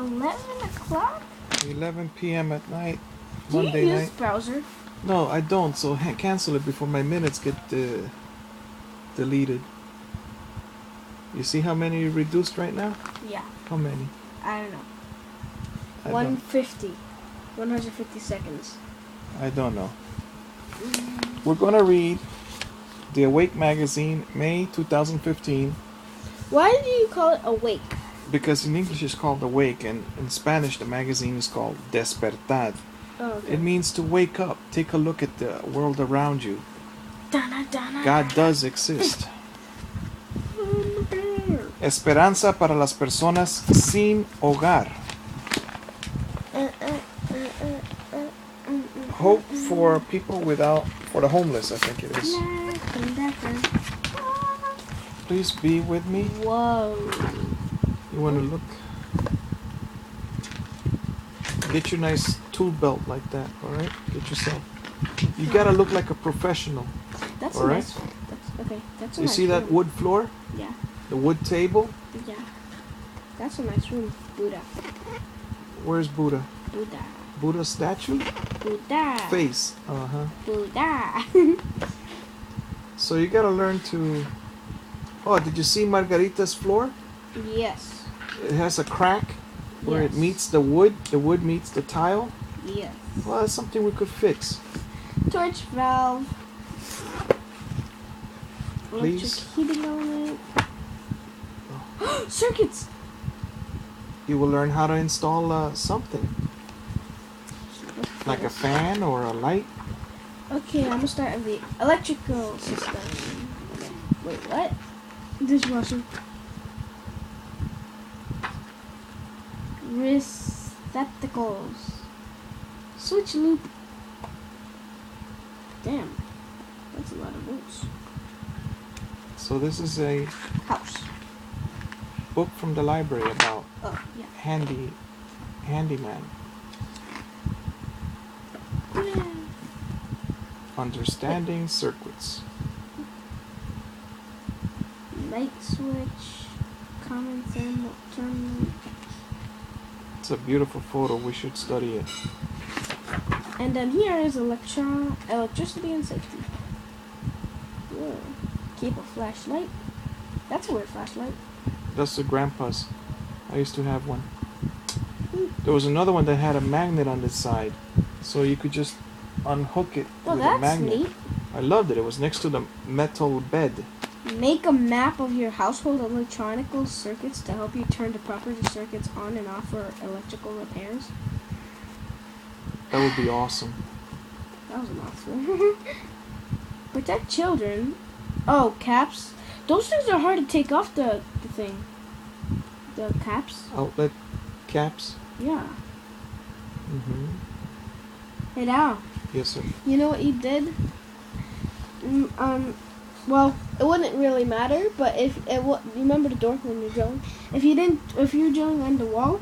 11 o'clock? 11 p.m. at night. Do Monday you use night. browser? No, I don't. So cancel it before my minutes get deleted. You see how many reduced right now? Yeah. How many? I don't know. 150. 150 seconds. I don't know. We're going to read the Awake magazine, May 2015. Why do you call it Awake? Because in English it's called Awake, and in Spanish the magazine is called Despertad. Oh, okay. It means to wake up, take a look at the world around you. Dana, dana, God does exist. Esperanza para las personas sin hogar. Hope for people for the homeless, I think it is. Please be with me. Whoa. You want to look? Get your nice tool belt like that, alright? Get yourself. You gotta look like a professional. That's all right? nice. Okay, that's a You nice see that room. wood floor? Yeah. The wood table? Yeah. That's a nice room. Buddha. Where's Buddha? Buddha. Buddha statue? Buddha. Face. Uh-huh. Buddha. So you gotta learn to... Oh, did you see Margarita's floor? Yes. It has a crack where Yes. it meets the wood meets the tile. Yes. Well, that's something we could fix. Torch valve. Please. Electric heating element. Circuits. You will learn how to install something. Like a fan or a light. Okay, I'm gonna start with the electrical system. Okay. Wait, what? Dishwasher. Receptacles. Switch loop. Damn. That's a lot of bolts. So this is a House. book from the library about Oh, yeah. handyman. Yeah. Understanding circuits. Light switch. Common thermal terminal. It's a beautiful photo. We should study it. And then here is electricity and safety. Whoa. Keep a flashlight. That's a weird flashlight. That's the grandpa's. I used to have one. There was another one that had a magnet on the side, so you could just unhook it Well, with a that's magnet. neat. I loved it. It was next to the metal bed. Make a map of your household electronical circuits to help you turn the proper circuits on and off for electrical repairs. That would be awesome. That was a mouthful. Protect children. Oh, caps. Those things are hard to take off the thing. The caps. Outlet caps. Yeah. Mm-hmm. Hey now. Yes, sir. You know what you did? Well, it wouldn't really matter, but if you remember the door when you're drilling. If you're drilling on the wall,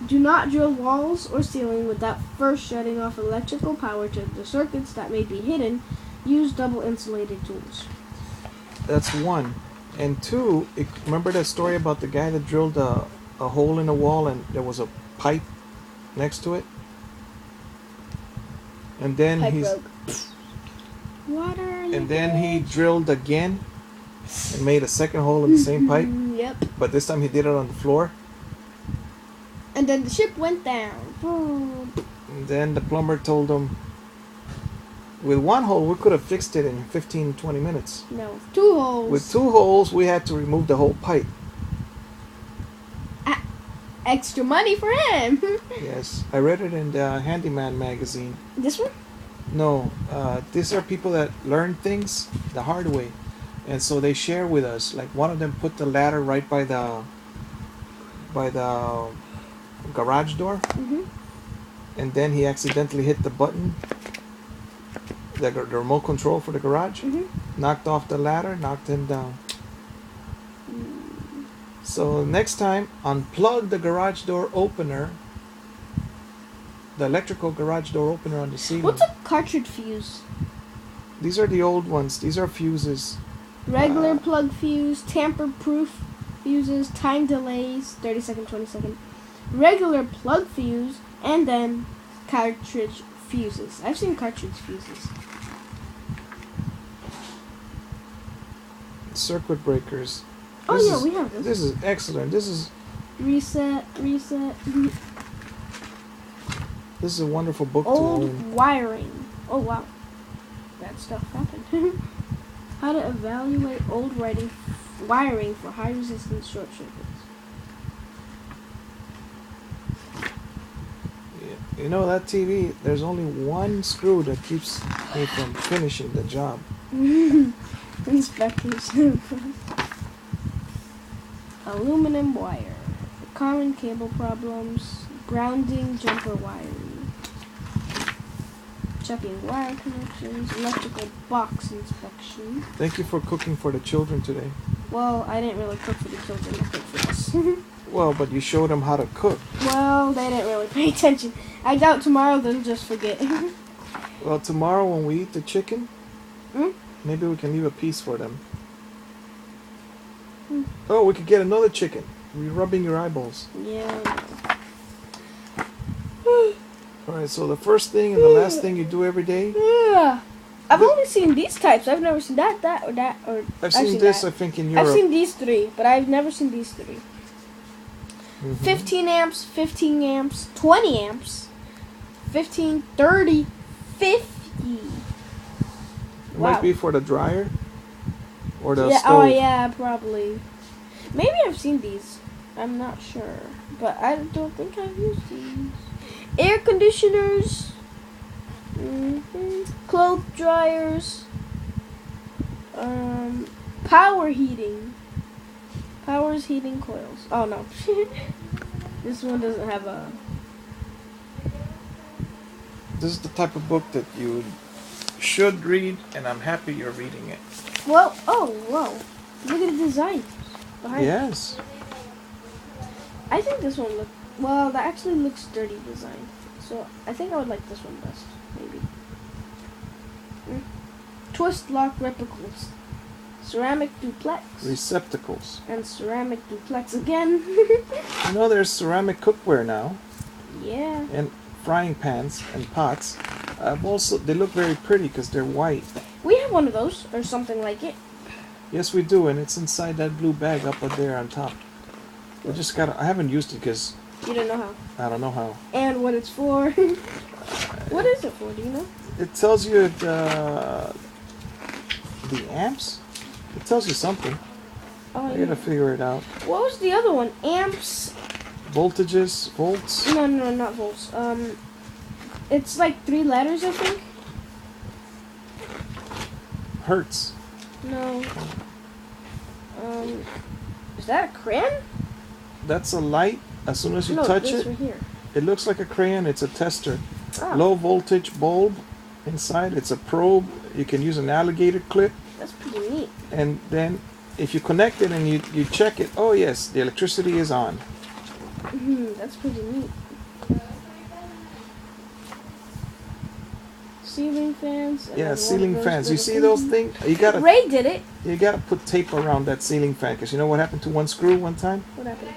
do not drill walls or ceiling without first shutting off electrical power to the circuits that may be hidden. Use double insulated tools. That's one. And two, remember that story about the guy that drilled a hole in the wall and there was a pipe next to it? And then Pipe broke. Water. And then he drilled again and made a second hole in the same pipe. Yep. But this time he did it on the floor. And then the ship went down. Boom. And then the plumber told him, with one hole we could have fixed it in 15, 20 minutes. No, 2 holes. With 2 holes we had to remove the whole pipe. Extra money for him. Yes, I read it in the Handyman magazine. This one? No, these are people that learn things the hard way. And so they share with us. Like one of them put the ladder right by the garage door. Mm-hmm. And then he accidentally hit the button, the remote control for the garage. Mm-hmm. Knocked off the ladder, knocked him down. So next time, unplug the garage door opener, the electrical garage door opener on the ceiling. What's a cartridge fuse? These are the old ones. These are fuses. Regular plug fuse, tamper-proof fuses, time delays, 30 second, 20 second. regular plug fuse, and then cartridge fuses. I've seen cartridge fuses. Circuit breakers. Oh This yeah, is- we have this. This is excellent. This is Reset. a wonderful book to Old own. wiring. Oh wow, that stuff happened. How to evaluate old wiring for high resistance short circuits. You know that TV? There's only one screw that keeps me from finishing the job. Inspectors. Aluminum wire. Common cable problems. Grounding jumper wiring. Checking wire connections. Electrical box inspection. Thank you for cooking for the children today. Well, I didn't really cook for the children. I cooked for us. Well, but you showed them how to cook. Well, they didn't really pay attention. I doubt tomorrow they'll just forget. Well, tomorrow when we eat the chicken, Hmm? maybe we can leave a piece for them. Hmm. Oh, we could get another chicken. You're rubbing your eyeballs. Yeah. Alright, so the first thing and the last thing you do every day. Yeah. I've only seen these types. I've never seen that, or I've seen this, that. I think, in Europe. I've seen these three, but I've never seen these three. Mhm. 15 amps, 15 amps, 20 amps, 15, 30, 50. It might be for the dryer or the Yeah, stove. oh yeah, probably. Maybe I've seen these. I'm not sure, but I don't think I've used these. Air conditioners, clothes dryers, power heating, powers heating coils. Oh no, this one doesn't have a. This is the type of book that you should read, and I'm happy you're reading it. Well, oh wow, look at the design behind it. Yes. I think this one well, that actually looks dirty design. So I think I would like this one best, maybe. Twist lock replicas. Ceramic duplex. Receptacles. And ceramic duplex again. You know there's ceramic cookware now, Yeah. and frying pans and pots. They look very pretty because they're white. We have one of those, or something like it. Yes, we do, and it's inside that blue bag up there on top. I haven't used it because You don't know how. I don't know how. And what it's for. What is it for, do you know? It tells you the amps. It tells you something. Oh, I yeah. gotta figure it out. What was the other one? Amps. Voltages, volts. No, not volts. It's like 3 letters, I think. Hertz. No. Is that a crayon? That's a light. As soon as you No, touch this it, right here. it looks like a crayon. It's a tester. Oh, Low voltage bulb inside. It's a probe. You can use an alligator clip, that's pretty neat. and then if you connect it and you check it, oh yes, the electricity is on. That's pretty neat. Ceiling fans. and Yeah, then ceiling one of fans. You those see little those things. things? Ray did it. You gotta put tape around that ceiling fan, because you know what happened to one screw one time? What happened?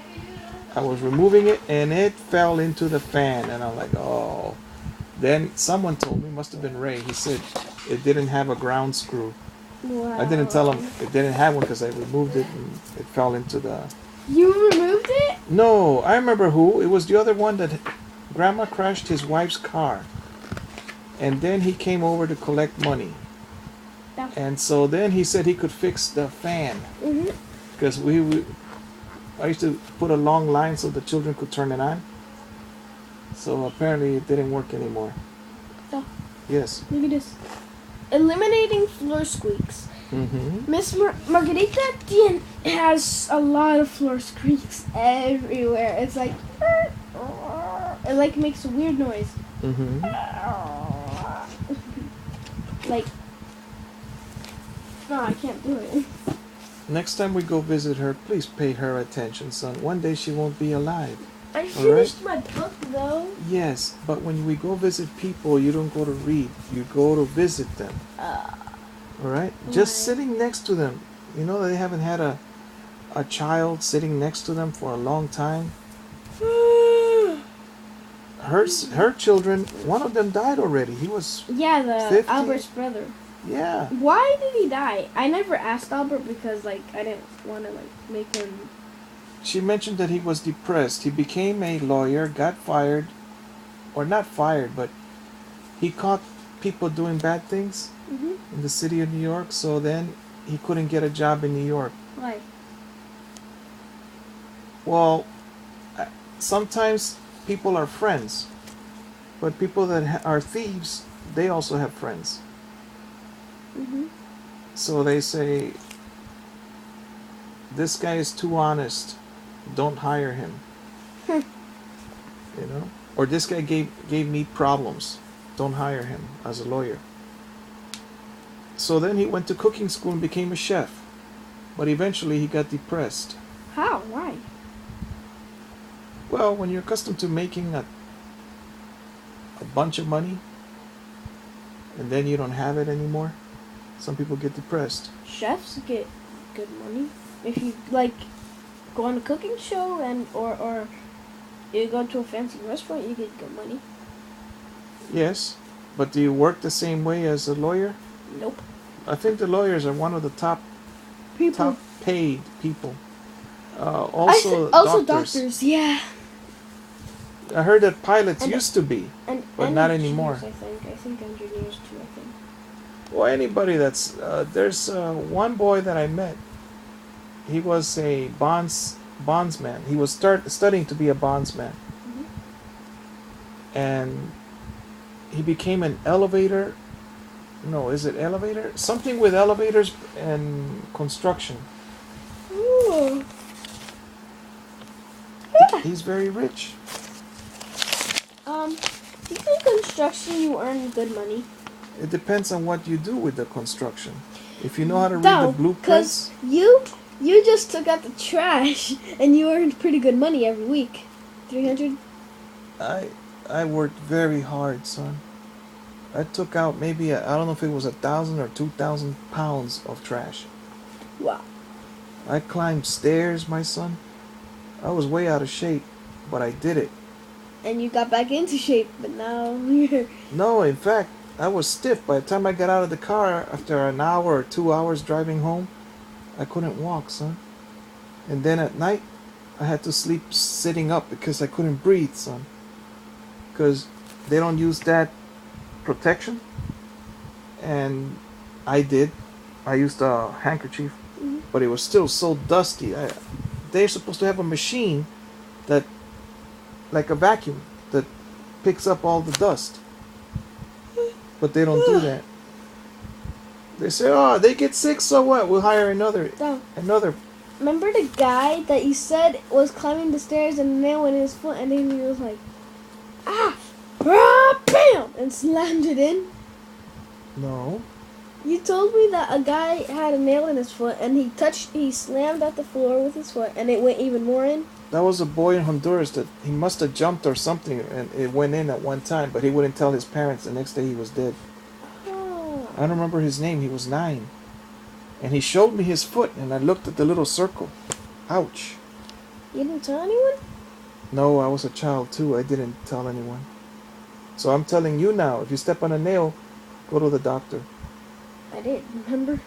I was removing it and it fell into the fan, and I'm like, oh. Then someone told me, must have been Ray, he said it didn't have a ground screw. Wow. I didn't tell him it didn't have one because I removed it and it fell into the... You removed it? No, I remember who. It was the other one that Grandma crashed his wife's car. And then he came over to collect money. Yeah. And so then he said he could fix the fan. Because I used to put a long line so the children could turn it on. So apparently it didn't work anymore. Oh. Yes. Look at this. Eliminating floor squeaks. Mm-hmm. Miss Margarita Dien has a lot of floor squeaks everywhere. It's like... It like makes a weird noise. Mm-hmm. Like... No, I can't do it. Next time we go visit her, please pay her attention, son. One day she won't be alive. I finished my book though. Yes, but when we go visit people, you don't go to read. You go to visit them. Alright? Just sitting next to them. You know they haven't had a child sitting next to them for a long time. her children, one of them died already. He was Yeah, the 50. Albert's brother. Yeah. Why did he die? I never asked Albert because like I didn't want to like make him. She mentioned that he was depressed. He became a lawyer, got fired, or not fired, but he caught people doing bad things Mhm. in the city of New York. So then he couldn't get a job in New York. Why? Well, sometimes people are friends, but people that are thieves, they also have friends. Mhm. So they say, this guy is too honest, don't hire him. You know? Or this guy gave me problems, don't hire him as a lawyer. So then he went to cooking school and became a chef. But eventually he got depressed. How? Why? Well, when you're accustomed to making a bunch of money and then you don't have it anymore, some people get depressed. Chefs get good money if you like go on a cooking show and or you go to a fancy restaurant. You get good money. Yes, but do you work the same way as a lawyer? Nope. I think the lawyers are one of the top People. paid people. Also doctors. Yeah. I heard that pilots And- used to be, And but not anymore. engineers, I think engineers too. I think. Well, anybody that's there's one boy that I met. He was a bondsman. He was studying to be a bondsman, Mhm. and he became an elevator. No, is it elevator? Something with elevators and construction. Ooh. He's very rich. Do you think construction you earn good money? It depends on what you do with the construction. If you know how to read No, the blueprints, you just took out the trash and you earned pretty good money every week. 300. I worked very hard, son. I took out maybe I don't know if it was 1,000 or 2,000 pounds of trash. Wow. I climbed stairs, my son. I was way out of shape, but I did it. And you got back into shape, but now you're. No, in fact, I was stiff. By the time I got out of the car, after an hour or 2 hours driving home, I couldn't walk, son. And then at night, I had to sleep sitting up because I couldn't breathe, son. Because they don't use that protection. And I did. I used a handkerchief, Mhm. but it was still so dusty. They're supposed to have a machine that, like a vacuum, that picks up all the dust. But they don't do that. They say, oh, they get sick, so what? We'll hire another. No. Remember the guy that you said was climbing the stairs and a nail went in his foot, and then he was like, bam, and slammed it in? No. You told me that a guy had a nail in his foot, and he slammed at the floor with his foot, and it went even more in? That was a boy in Honduras that he must have jumped or something, and it went in at one time, but he wouldn't tell his parents. The next day he was dead. Oh. I don't remember his name. He was 9. And he showed me his foot, and I looked at the little circle. Ouch. You didn't tell anyone? No, I was a child too. I didn't tell anyone. So I'm telling you now, if you step on a nail, go to the doctor. I did, remember?